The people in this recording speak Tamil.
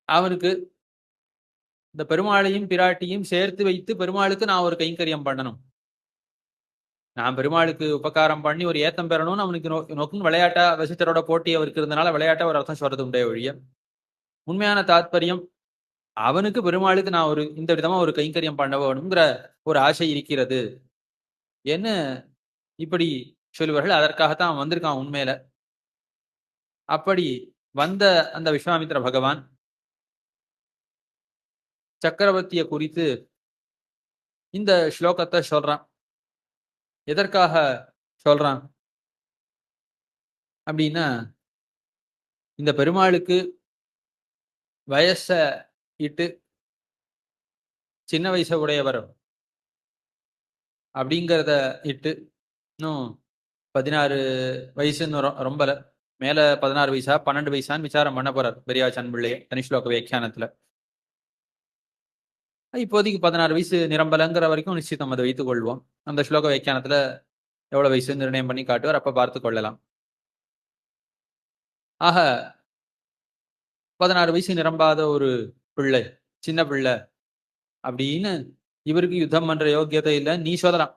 அவனுக்கு இந்த பெருமாளையும் பிராட்டியும் சேர்த்து வைத்து பெருமாளுக்கு நான் ஒரு கைங்கரியம் பண்ணணும். நான் பெருமாளுக்கு உபகாரம் பண்ணி ஒரு ஏத்தம் பெறணும்னு அவனுக்கு நோக்குன்னு விளையாட்டா வசித்தரோட போட்டி அவருக்கு இருந்தனால விளையாட்டா ஒரு அர்த்தம் சொல்றது உண்டே ஒழிய, உண்மையான தாத்பரியம் அவனுக்கு பெருமாளுக்கு நான் ஒரு இந்த விதமா ஒரு கைங்கரியம் பண்ண வேணுங்கிற ஒரு ஆசை இருக்கிறது என்ன இப்படி சொல்லுவார்கள். அதற்காகத்தான் அவன் வந்திருக்கான் உண்மையில. அப்படி வந்த அந்த விஸ்வாமித்திர பகவான் சக்கரவர்த்திய குறித்து இந்த ஸ்லோகத்தை சொல்றான். எதற்காக சொல்றான் அப்படின்னா, இந்த பெருமாளுக்கு வயச இட்டு சின்ன வயச உடையவர் அப்படிங்கிறத இட்டு இன்னும் 16 வயசுன்னு ரொம்ப மேல 16 வயசா 12 வயசான்னு விசாரம் பண்ண போறார் பெரியாச்சன் பிள்ளைய தனிஷ்லோக வியாக்கியானத்துல. இப்போதைக்கு 16 வயசு நிரம்பலங்கிற வரைக்கும் நிச்சயம் அதை வைத்துக் கொள்வோம். அந்த ஸ்லோக வியாக்கியானத்துல எவ்வளவு வயசு நிர்ணயம் பண்ணி காட்டுவார், அப்ப பார்த்து கொள்ளலாம். ஆக 16 வயசு நிரம்பாத ஒரு பிள்ளை, சின்ன பிள்ளை அப்படின்னு இவருக்கு யுத்தம் பண்ற யோக்கியதை இல்லை நீ சொல்லலாம்.